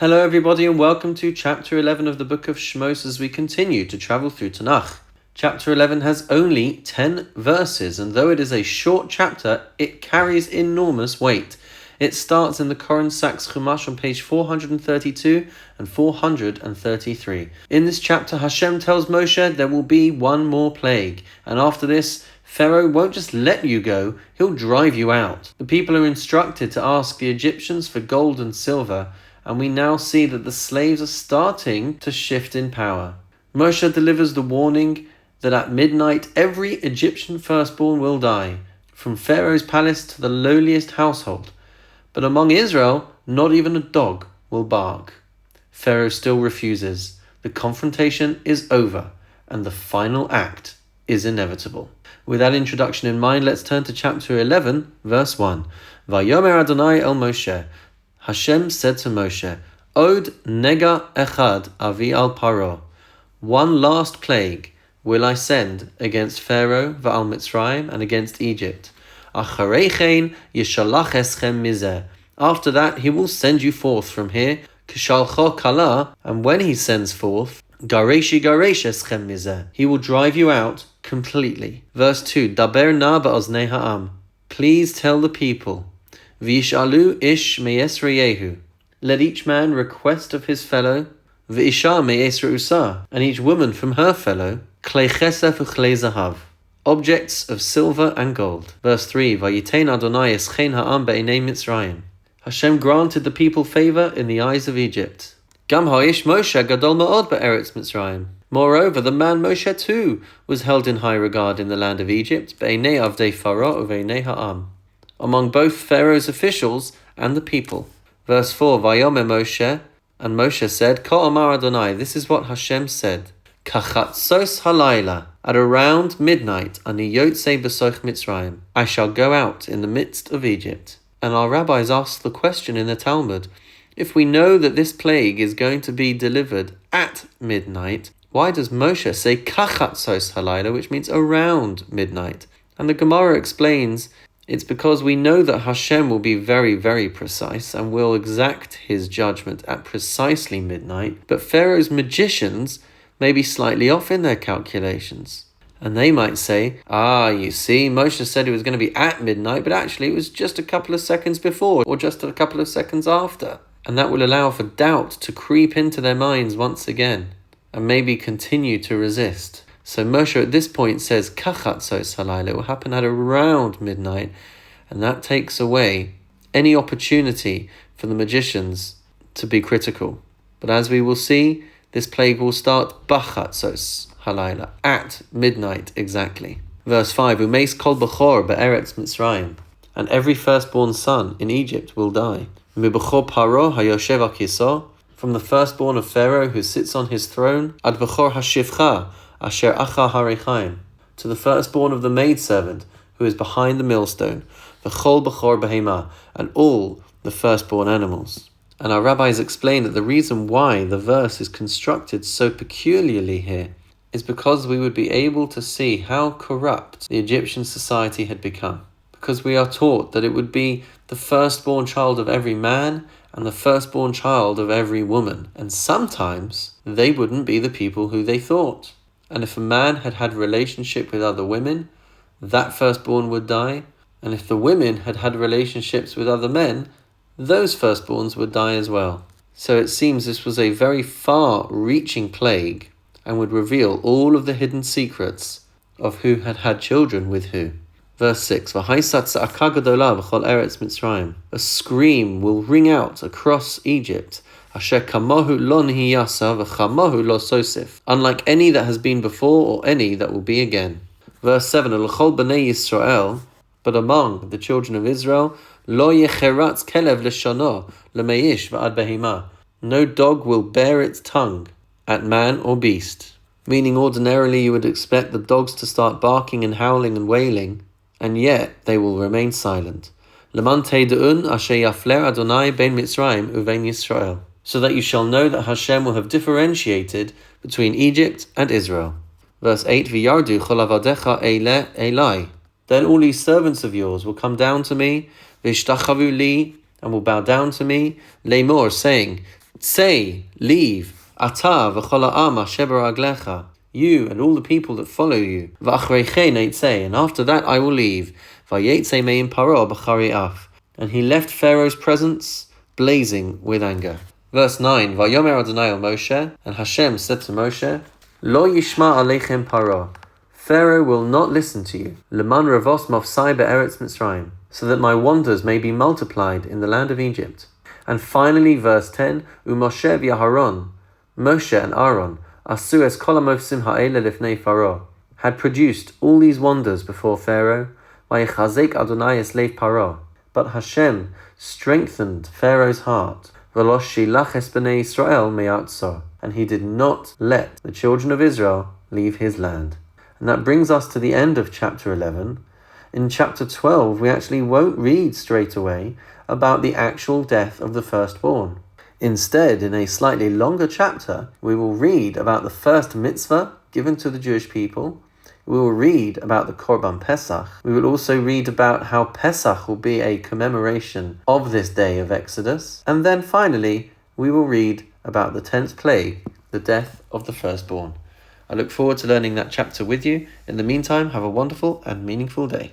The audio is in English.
Hello everybody and welcome to chapter 11 of the book of Shemot as we continue to travel through Tanach. Chapter 11 has only 10 verses, and though it is a short chapter, it carries enormous weight. It starts in the Koren Sachs Chumash on page 432 and 433. In this chapter, Hashem tells Moshe there will be one more plague, and after this, Pharaoh won't just let you go, he'll drive you out. The people are instructed to ask the Egyptians for gold and silver, and we now see that the slaves are starting to shift in power. Moshe delivers the warning that at midnight every Egyptian firstborn will die, from Pharaoh's palace to the lowliest household. But among Israel, not even a dog will bark. Pharaoh still refuses. The confrontation is over, and the final act is inevitable. With that introduction in mind, let's turn to chapter 11, verse 1. Vayomer Adonai el Moshe. Hashem said to Moshe, Od nega echad avi al paro. One last plague will I send against Pharaoh va'al Mitzrayim and against Egypt. Achareichein yishalach eschem mizeh. After that he will send you forth from here, kishalcho kala, and when he sends forth, gareshi garesh eschem mizeh. He will drive you out completely. Verse 2, Daber na ba'oznei ha'am. Please tell the people, V'yishalu ish me'esra yehu. Let each man request of his fellow, V'isha me'esra usa, and each woman from her fellow, Klei chesef u'klei zahav, objects of silver and gold. Verse 3, Vayitein Adonai eschein ha'am be'enei Mitzrayim. Hashem granted the people favor in the eyes of Egypt. Gam ha'ish Moshe gadol ma'od be'eretz Mitzrayim. Moreover, the man Moshe too was held in high regard in the land of Egypt, be'enei avdei Pharaoh u've'enei ha'am, among both Pharaoh's officials and the people. Verse 4, Vayomer Moshe, and Moshe said, Ko amar Adonai, this is what Hashem said, Kachatzos halayla, at around midnight, ani yotzei b'soch Mitzrayim, I shall go out in the midst of Egypt. And our rabbis asked the question in the Talmud, if we know that this plague is going to be delivered at midnight, why does Moshe say Kachatzos halayla, which means around midnight? And the Gemara explains, it's because we know that Hashem will be very, very precise and will exact his judgment at precisely midnight, but Pharaoh's magicians may be slightly off in their calculations. And they might say, you see, Moshe said it was going to be at midnight, but actually it was just a couple of seconds before, or just a couple of seconds after. And that will allow for doubt to creep into their minds once again, and maybe continue to resist. So Moshe at this point says, Kachatzos halayla, it will happen at around midnight, and that takes away any opportunity for the magicians to be critical. But as we will see, this plague will start Bachatzos halayla, at midnight exactly. Verse 5, Umeis kol bechor be'eretz Mitzrayim, and every firstborn son in Egypt will die. Mibechor paro hayoshev al kiso, from the firstborn of Pharaoh who sits on his throne, ad bechor hashivcha, Asher acha harechaim, to the firstborn of the maidservant who is behind the millstone, v'chol b'chor behema, and all the firstborn animals. And our rabbis explain that the reason why the verse is constructed so peculiarly here is because we would be able to see how corrupt the Egyptian society had become. Because we are taught that it would be the firstborn child of every man and the firstborn child of every woman, and sometimes they wouldn't be the people who they thought. And if a man had had relationship with other women, that firstborn would die. And if the women had had relationships with other men, those firstborns would die as well. So it seems this was a very far-reaching plague and would reveal all of the hidden secrets of who had had children with who. Verse 6, V'haisat za'aka gadola b'chol eretz Mitzrayim. A scream will ring out across Egypt, Asher kamohu lo nihiyasa v'chamohu lo sosif, unlike any that has been before or any that will be again. Verse 7, L'chol b'nei Yisrael, but among the children of Israel, lo yecheratz kelev l'shono l'meish v'ad behima. No dog will bear its tongue at man or beast. Meaning ordinarily you would expect the dogs to start barking and howling and wailing, and yet they will remain silent. L'man teidu'un asher yafler Adonai ben Mitzrayim uvein Yisrael, so that you shall know that Hashem will have differentiated between Egypt and Israel. Verse 8, V'yardu chol avadecha eile elai. Then all these servants of yours will come down to me, v'ishtachavu li, and will bow down to me, lemor, saying, Say, leave, ata v'chol ha'am asher b'raglecha, you and all the people that follow you. V'achreichen eitzei, and after that I will leave. Vayetze me'im paro b'chari af. And he left Pharaoh's presence blazing with anger. Verse 9, Vayomer Adonai el Moshe, and Hashem said to Moshe, Lo yishma aleichem paro. Pharaoh will not listen to you. Leman ravos mavsai be'eretz Mitzrayim, so that my wonders may be multiplied in the land of Egypt. And finally, verse 10, Umoshe v'Aharon, Moshe and Aaron, asu es kol hamofsim ha'ele lifnei Pharaoh, had produced all these wonders before Pharaoh. Vayechazek Adonai es leiv Paro. But Hashem strengthened Pharaoh's heart. V'lo shilach es bnei Yisrael me'artzo, and he did not let the children of Israel leave his land. And that brings us to the end of chapter 11. In chapter 12, we actually won't read straight away about the actual death of the firstborn. Instead, in a slightly longer chapter, we will read about the first mitzvah given to the Jewish people. We will read about the Korban Pesach. We will also read about how Pesach will be a commemoration of this day of Exodus. And then finally, we will read about the 10th plague, the death of the firstborn. I look forward to learning that chapter with you. In the meantime, have a wonderful and meaningful day.